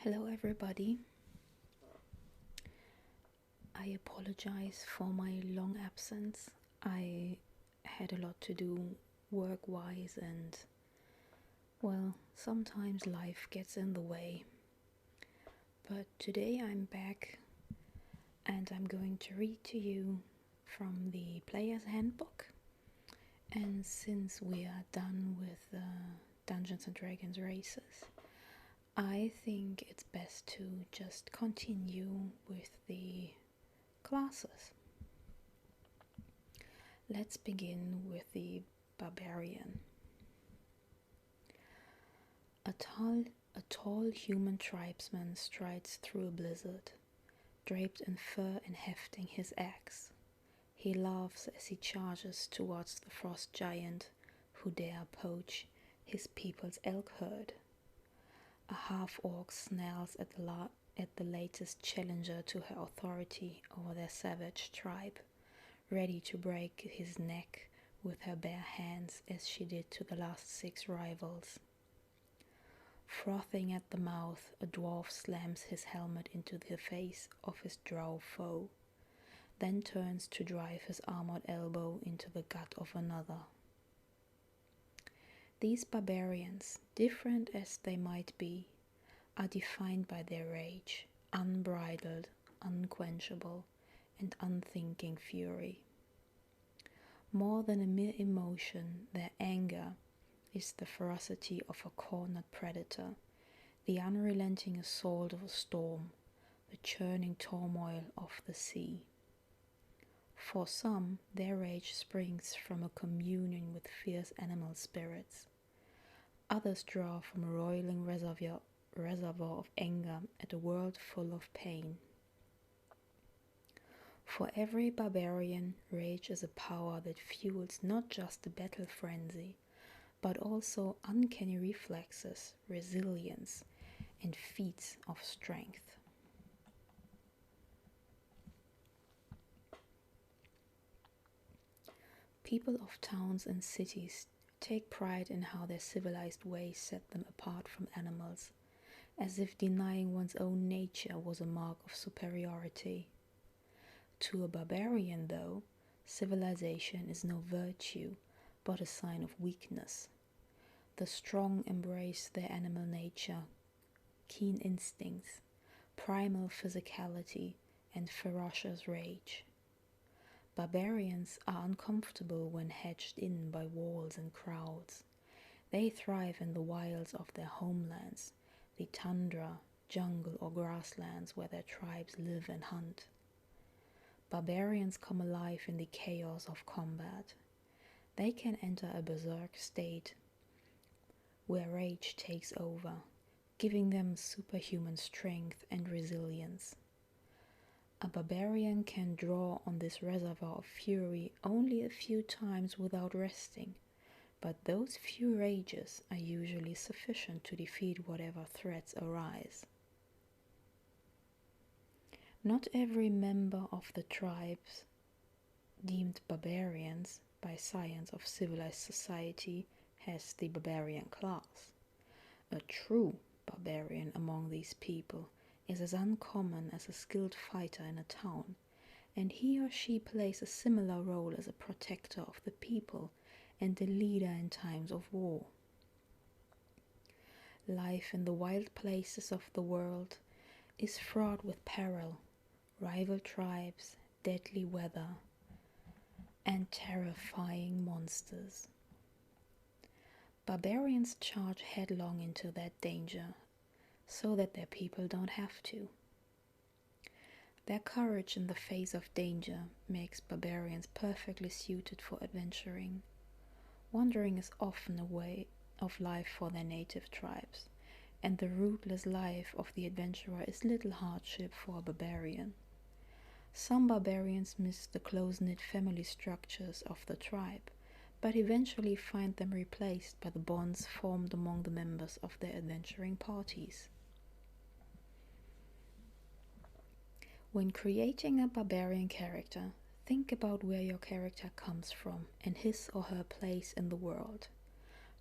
Hello, everybody. I apologize for my long absence. I had a lot to do work wise, and well, sometimes life gets in the way. But today I'm back and I'm going to read to you from the Player's Handbook. And since we are done with Dungeons and Dragons races, I think it's best to just continue with the classes. Let's begin with the Barbarian. A tall human tribesman strides through a blizzard, draped in fur and hefting his axe. He laughs as he charges towards the frost giant who dare poach his people's elk herd. A half-orc snarls at the latest challenger to her authority over their savage tribe, ready to break his neck with her bare hands as she did to the last 6 rivals. Frothing at the mouth, a dwarf slams his helmet into the face of his drow foe, then turns to drive his armored elbow into the gut of another. These barbarians, different as they might be, are defined by their rage, unbridled, unquenchable, and unthinking fury. More than a mere emotion, their anger is the ferocity of a cornered predator, the unrelenting assault of a storm, the churning turmoil of the sea. For some, their rage springs from a communion with fierce animal spirits. Others draw from a roiling reservoir of anger at a world full of pain. For every barbarian, rage is a power that fuels not just the battle frenzy, but also uncanny reflexes, resilience, and feats of strength. People of towns and cities take pride in how their civilized ways set them apart from animals, as if denying one's own nature was a mark of superiority. To a barbarian, though, civilization is no virtue, but a sign of weakness. The strong embrace their animal nature, keen instincts, primal physicality, and ferocious rage. Barbarians are uncomfortable when hedged in by walls and crowds. They thrive in the wilds of their homelands, the tundra, jungle, or grasslands where their tribes live and hunt. Barbarians come alive in the chaos of combat. They can enter a berserk state where rage takes over, giving them superhuman strength and resilience. A barbarian can draw on this reservoir of fury only a few times without resting, but those few rages are usually sufficient to defeat whatever threats arise. Not every member of the tribes deemed barbarians by science of civilized society has the barbarian class. A true barbarian among these people is as uncommon as a skilled fighter in a town, and he or she plays a similar role as a protector of the people and a leader in times of war. Life in the wild places of the world is fraught with peril, rival tribes, deadly weather, and terrifying monsters. Barbarians charge headlong into that danger, so that their people don't have to. Their courage in the face of danger makes barbarians perfectly suited for adventuring. Wandering is often a way of life for their native tribes, and the rootless life of the adventurer is little hardship for a barbarian. Some barbarians miss the close-knit family structures of the tribe, but eventually find them replaced by the bonds formed among the members of their adventuring parties. When creating a barbarian character, think about where your character comes from and his or her place in the world.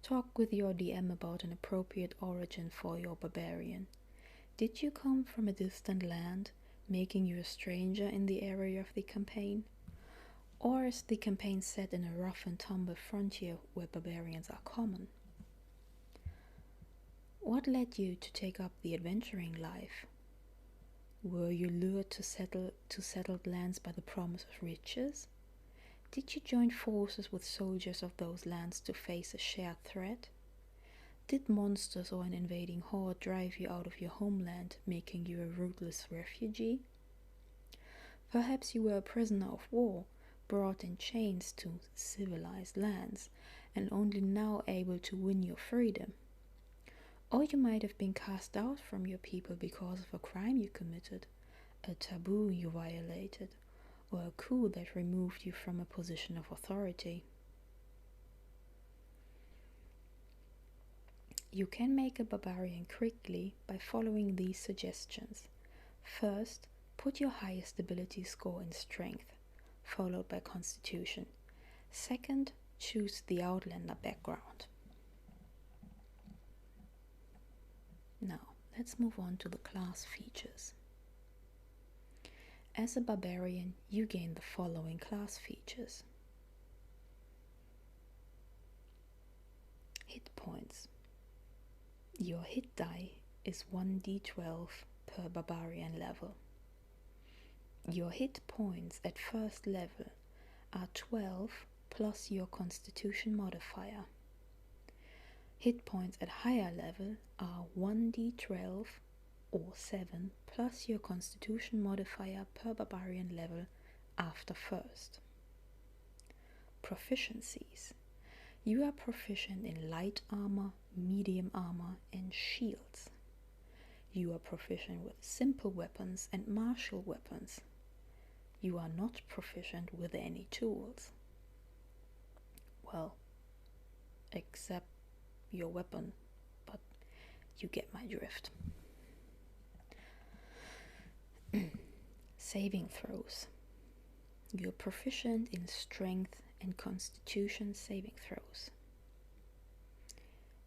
Talk with your DM about an appropriate origin for your barbarian. Did you come from a distant land, making you a stranger in the area of the campaign? Or is the campaign set in a rough and tumble frontier where barbarians are common? What led you to take up the adventuring life? Were you lured to settled lands by the promise of riches? Did you join forces with soldiers of those lands to face a shared threat? Did monsters or an invading horde drive you out of your homeland, making you a rootless refugee? Perhaps you were a prisoner of war, brought in chains to civilized lands, and only now able to win your freedom. Or you might have been cast out from your people because of a crime you committed, a taboo you violated, or a coup that removed you from a position of authority. You can make a barbarian quickly by following these suggestions. First, put your highest ability score in strength, followed by constitution. Second, choose the outlander background. Now, let's move on to the class features. As a barbarian, you gain the following class features. Hit points. Your hit die is 1d12 per barbarian level. Your hit points at first level are 12 plus your constitution modifier. Hit points at higher level are 1d12 or 7 plus your constitution modifier per barbarian level after first. Proficiencies. You are proficient in light armor, medium armor, and shields. You are proficient with simple weapons and martial weapons. You are not proficient with any tools. Well, except your weapon, but you get my drift. Saving throws. You're proficient in strength and constitution saving throws.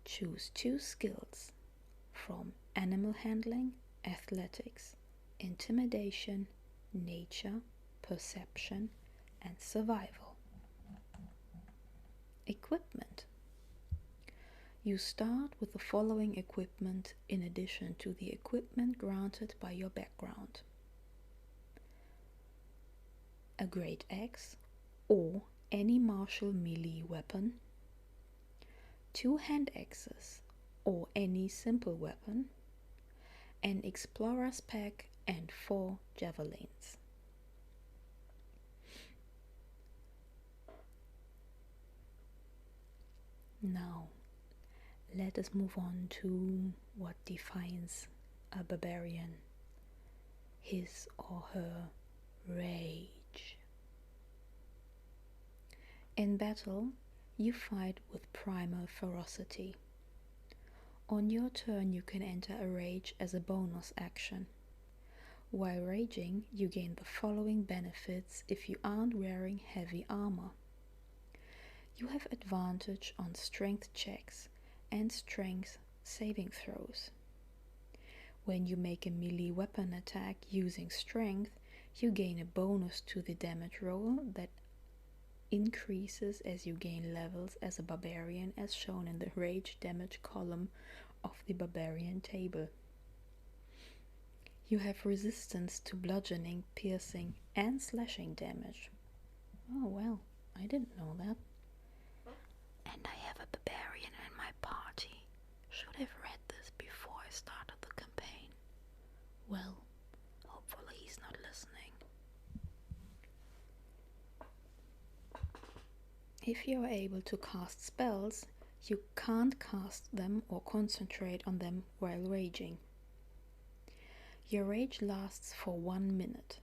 Choose 2 skills from animal handling, athletics, intimidation, nature, perception, and survival. Equipment. You start with the following equipment in addition to the equipment granted by your background. A great axe or any martial melee weapon, 2 hand axes or any simple weapon, an explorer's pack, and 4 javelins. Now, let us move on to what defines a barbarian, his or her rage. In battle, you fight with primal ferocity. On your turn, you can enter a rage as a bonus action. While raging, you gain the following benefits if you aren't wearing heavy armor. You have advantage on strength checks and strength saving throws. When you make a melee weapon attack using strength, you gain a bonus to the damage roll that increases as you gain levels as a barbarian, as shown in the rage damage column of the barbarian table. You have resistance to bludgeoning, piercing, and slashing damage. Oh well, I didn't know that. And I have a barbarian in my party. Should have read this before I started the campaign. Well, hopefully he's not listening. If you are able to cast spells, you can't cast them or concentrate on them while raging. Your rage lasts for 1 minute.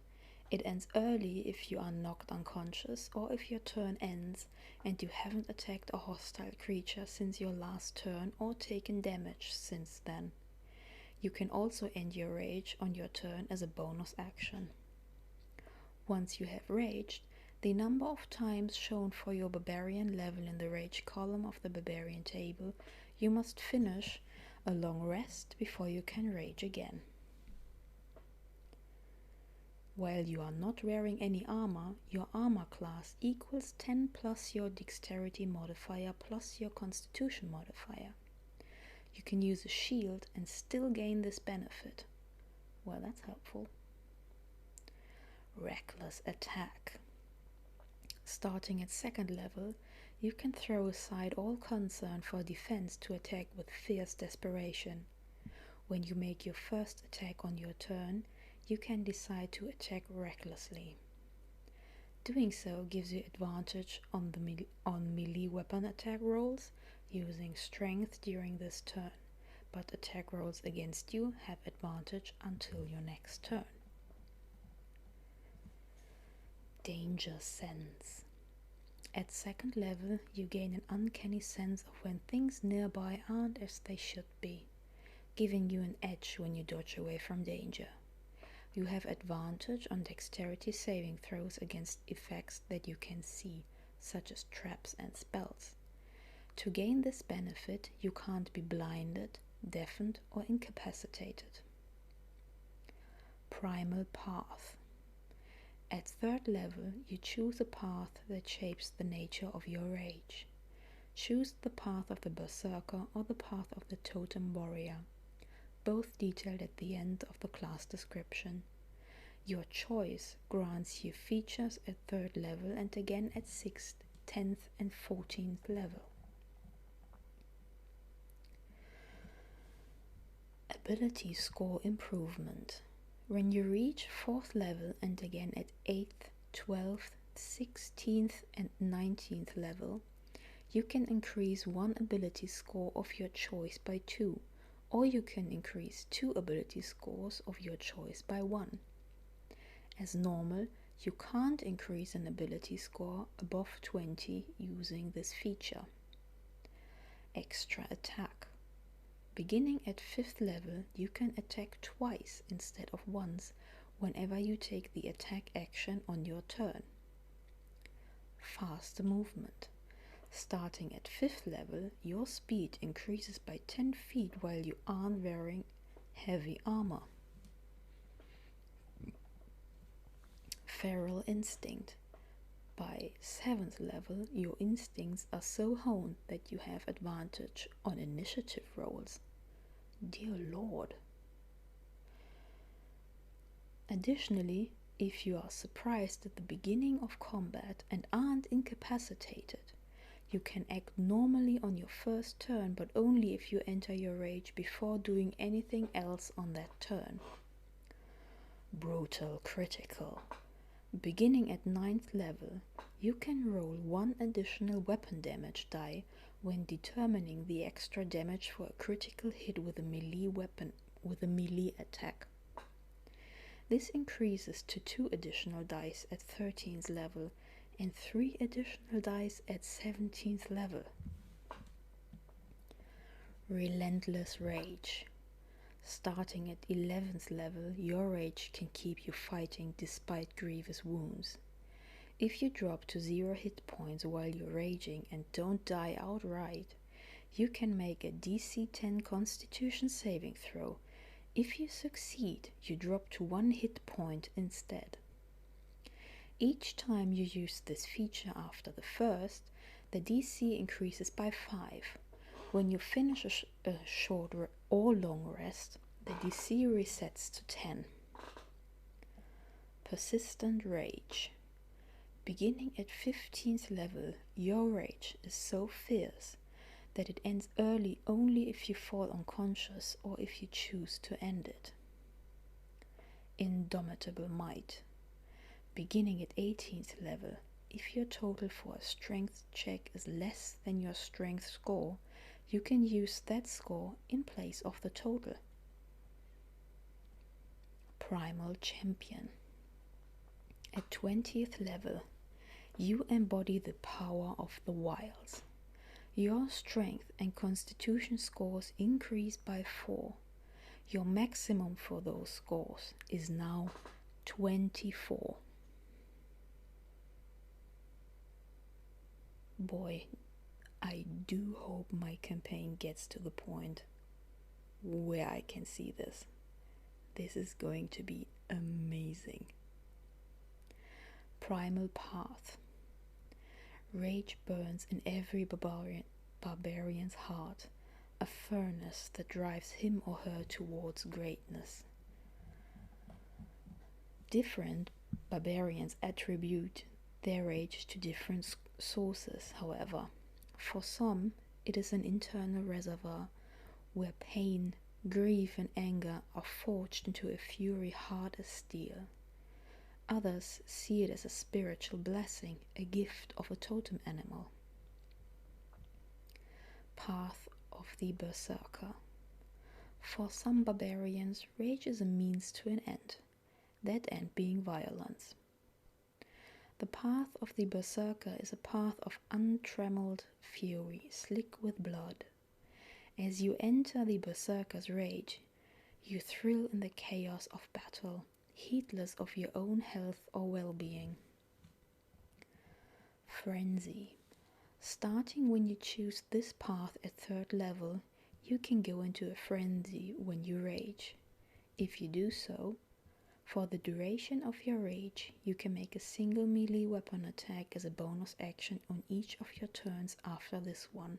It ends early if you are knocked unconscious or if your turn ends and you haven't attacked a hostile creature since your last turn or taken damage since then. You can also end your rage on your turn as a bonus action. Once you have raged, the number of times shown for your barbarian level in the rage column of the barbarian table, you must finish a long rest before you can rage again. While you are not wearing any armor, your armor class equals 10 plus your dexterity modifier plus your constitution modifier. You can use a shield and still gain this benefit. Well, that's helpful. Reckless attack. Starting at 2nd level, you can throw aside all concern for defense to attack with fierce desperation. When you make your first attack on your turn, you can decide to attack recklessly. Doing so gives you advantage on melee weapon attack rolls using strength during this turn, but attack rolls against you have advantage until your next turn. Danger sense. At 2nd level, you gain an uncanny sense of when things nearby aren't as they should be, giving you an edge when you dodge away from danger. You have advantage on dexterity saving throws against effects that you can see, such as traps and spells. To gain this benefit, you can't be blinded, deafened, or incapacitated. Primal path. At 3rd level, you choose a path that shapes the nature of your rage. Choose the path of the berserker or the path of the totem warrior, both detailed at the end of the class description. Your choice grants you features at 3rd level and again at 6th, 10th and 14th level. Ability score improvement. When you reach 4th level and again at 8th, 12th, 16th and 19th level, you can increase one ability score of your choice by 2, or you can increase 2 ability scores of your choice by 1. As normal, you can't increase an ability score above 20 using this feature. Extra attack. Beginning at 5th level, you can attack twice instead of once whenever you take the attack action on your turn. Faster movement. Starting at 5th level, your speed increases by 10 feet while you aren't wearing heavy armor. Feral instinct. By 7th level, your instincts are so honed that you have advantage on initiative rolls. Dear Lord. Additionally, if you are surprised at the beginning of combat and aren't incapacitated, you can act normally on your first turn, but only if you enter your rage before doing anything else on that turn. Brutal critical. Beginning at 9th level, you can roll 1 additional weapon damage die when determining the extra damage for a critical hit with a melee attack. This increases to 2 additional dice at 13th level and 3 additional dice at 17th level. Relentless rage. Starting at 11th level, your rage can keep you fighting despite grievous wounds. If you drop to 0 hit points while you're raging and don't die outright, you can make a DC 10 Constitution saving throw. If you succeed, you drop to 1 hit point instead. Each time you use this feature after the first, the DC increases by 5. When you finish a short or long rest, the DC resets to 10. Persistent rage. Beginning at 15th level, your rage is so fierce that it ends early only if you fall unconscious or if you choose to end it. Indomitable might. Beginning at 18th level, if your total for a strength check is less than your strength score, you can use that score in place of the total. Primal champion. At 20th level, you embody the power of the wilds. Your strength and constitution scores increase by 4. Your maximum for those scores is now 24. Boy, I do hope my campaign gets to the point where I can see this. This is going to be amazing. Primal path. Rage burns in every barbarian's heart, a furnace that drives him or her towards greatness. Different barbarians attribute their rage to different sources, however. For some, it is an internal reservoir where pain, grief, and anger are forged into a fury hard as steel. Others see it as a spiritual blessing, a gift of a totem animal. Path of the berserker. For some barbarians, rage is a means to an end, that end being violence. The path of the berserker is a path of untrammeled fury, slick with blood. As you enter the berserker's rage, you thrill in the chaos of battle, heedless of your own health or well-being. Frenzy. Starting when you choose this path at 3rd level, you can go into a frenzy when you rage. If you do so, for the duration of your rage, you can make a single melee weapon attack as a bonus action on each of your turns after this one.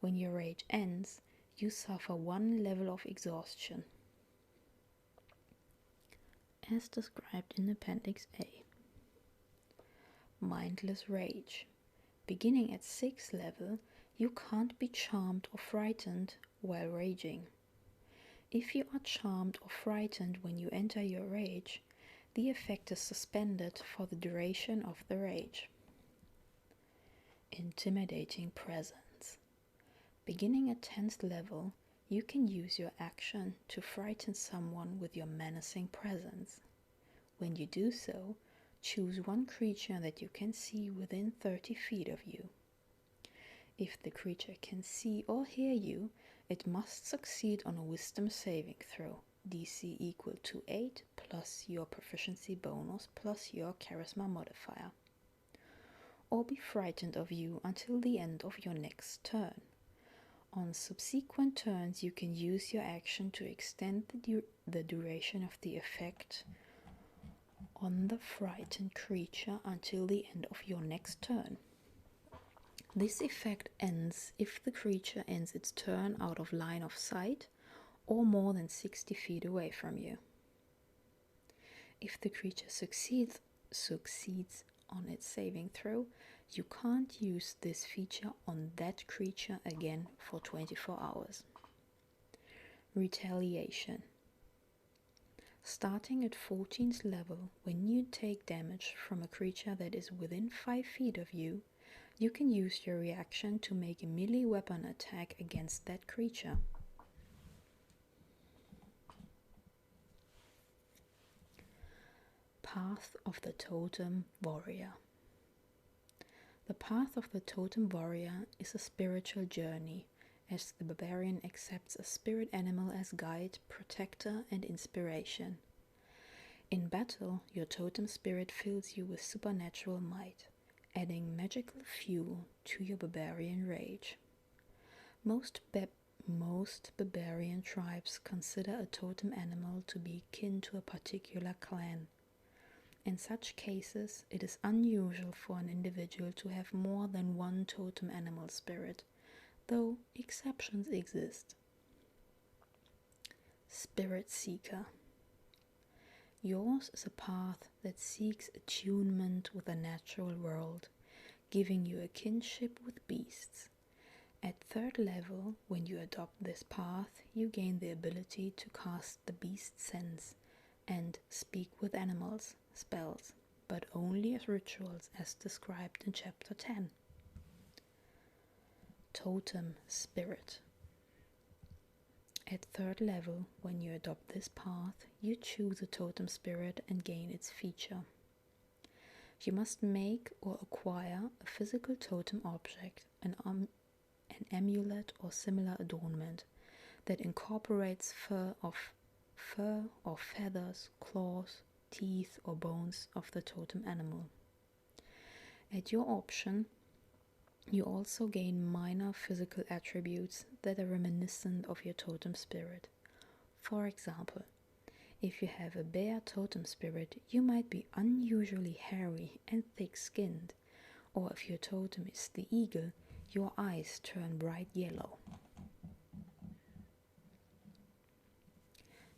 When your rage ends, you suffer 1 level of exhaustion, as described in Appendix A. Mindless rage. Beginning at 6th level, you can't be charmed or frightened while raging. If you are charmed or frightened when you enter your rage, the effect is suspended for the duration of the rage. Intimidating presence. Beginning at 10th level, you can use your action to frighten someone with your menacing presence. When you do so, choose one creature that you can see within 30 feet of you. If the creature can see or hear you, it must succeed on a wisdom saving throw, DC equal to 8 plus your proficiency bonus plus your charisma modifier, or be frightened of you until the end of your next turn. On subsequent turns, you can use your action to extend the duration of the effect on the frightened creature until the end of your next turn. This effect ends if the creature ends its turn out of line of sight or more than 60 feet away from you. If the creature succeeds on its saving throw, you can't use this feature on that creature again for 24 hours. Retaliation. Starting at 14th level, when you take damage from a creature that is within 5 feet of you, you can use your reaction to make a melee weapon attack against that creature. Path of the Totem Warrior. The path of the Totem Warrior is a spiritual journey, as the barbarian accepts a spirit animal as guide, protector, and inspiration. In battle, your totem spirit fills you with supernatural might, adding magical fuel to your barbarian rage. Most barbarian tribes consider a totem animal to be kin to a particular clan. In such cases, it is unusual for an individual to have more than one totem animal spirit, though exceptions exist. Spirit Seeker. Yours is a path that seeks attunement with the natural world, giving you a kinship with beasts. At 3rd level, when you adopt this path, you gain the ability to cast the beast sense and speak with animals spells, but only as rituals as described in Chapter 10. Totem Spirit. At 3rd level, when you adopt this path, you choose a totem spirit and gain its feature. You must make or acquire a physical totem object, an amulet or similar adornment that incorporates fur or feathers, claws, teeth or bones of the totem animal. At your option, you also gain minor physical attributes that are reminiscent of your totem spirit. For example, If you have a bear totem spirit, you might be unusually hairy and thick-skinned, or if your totem is the eagle, your eyes turn bright yellow.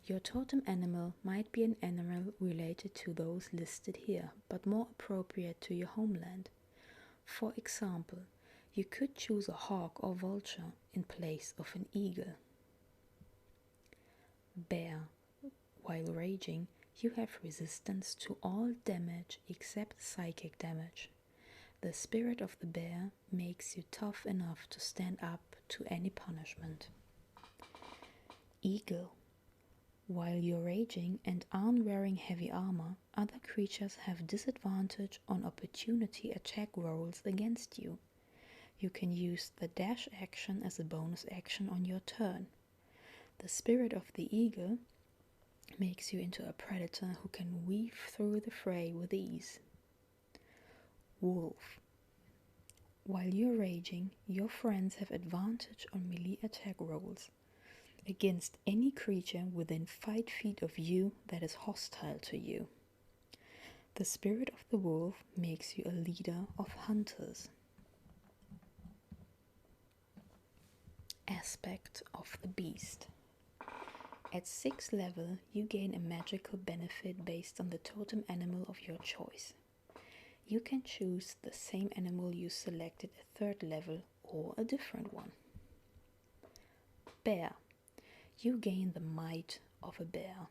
Your totem animal might be an animal related to those listed here, but more appropriate to your homeland. For example, you could choose a hawk or vulture in place of an eagle. Bear. While raging, you have resistance to all damage except psychic damage. The spirit of the bear makes you tough enough to stand up to any punishment. Eagle. While you're raging and aren't wearing heavy armor, other creatures have disadvantage on opportunity attack rolls against you. You can use the dash action as a bonus action on your turn. The spirit of the eagle makes you into a predator who can weave through the fray with ease. Wolf. While you're raging, your friends have advantage on melee attack rolls against any creature within 5 feet of you that is hostile to you. The spirit of the wolf makes you a leader of hunters. Aspect of the beast. At 6th level, you gain a magical benefit based on the totem animal of your choice. You can choose the same animal you selected at 3rd level or a different one. Bear. You gain the might of a bear.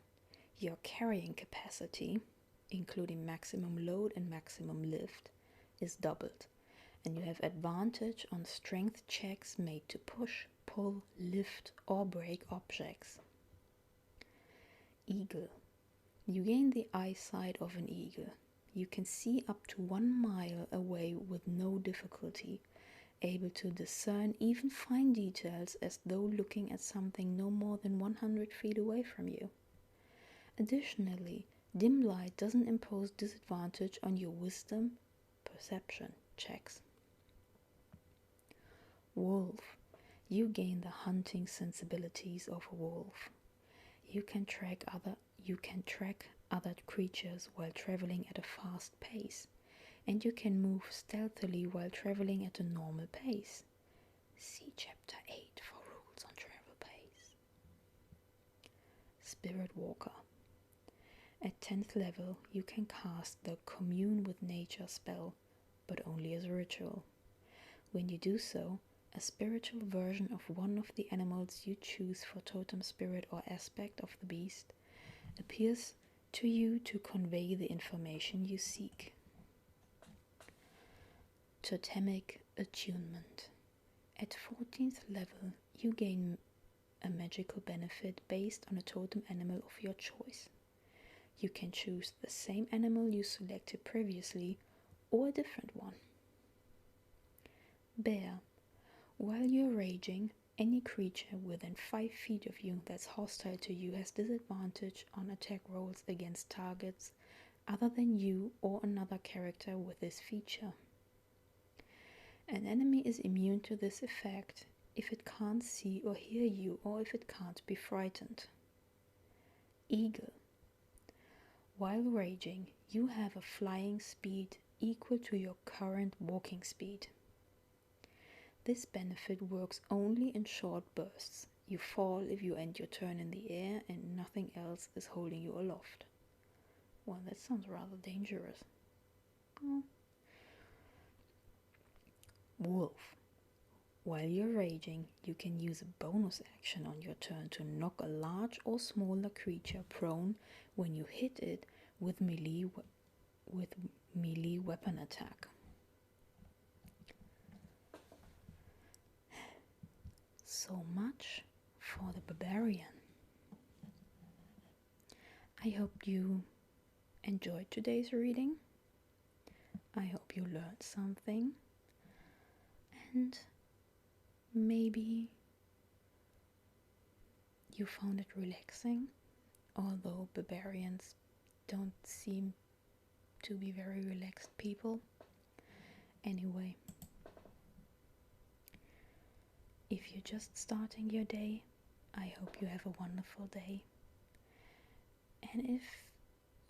Your carrying capacity, including maximum load and maximum lift, is doubled, and you have advantage on strength checks made to push, pull, lift, or break objects. Eagle. You gain the eyesight of an eagle. You can see up to 1 mile away with no difficulty, able to discern even fine details as though looking at something no more than 100 feet away from you. Additionally, dim light doesn't impose disadvantage on your wisdom perception checks. Wolf. You gain the hunting sensibilities of a wolf. You can track other creatures while traveling at a fast pace, and you can move stealthily while traveling at a normal pace. See Chapter 8 for rules on travel pace. Spirit Walker. At 10th level, you can cast the Commune with Nature spell, but only as a ritual. When you do so, a spiritual version of one of the animals you choose for totem spirit or aspect of the beast appears to you to convey the information you seek. Totemic Attunement. At 14th level, you gain a magical benefit based on a totem animal of your choice. You can choose the same animal you selected previously or a different one. Bear. While you're raging, any creature within 5 feet of you that's hostile to you has disadvantage on attack rolls against targets other than you or another character with this feature. An enemy is immune to this effect if it can't see or hear you or if it can't be frightened. Eagle. While raging, you have a flying speed equal to your current walking speed. This benefit works only in short bursts. You fall if you end your turn in the air and nothing else is holding you aloft. Well, that sounds rather dangerous. Oh. Wolf. While you're raging, you can use a bonus action on your turn to knock a large or smaller creature prone when you hit it with melee weapon attack. So much for the Barbarian. I hope you enjoyed today's reading. I hope you learned something, and maybe you found it relaxing, although barbarians don't seem to be very relaxed people. Anyway, if you're just starting your day, I hope you have a wonderful day, And if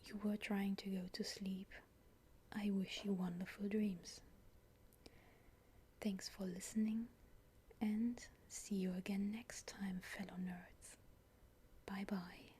you were trying to go to sleep, I wish you wonderful dreams. Thanks for listening, and see you again next time, fellow nerds. Bye bye.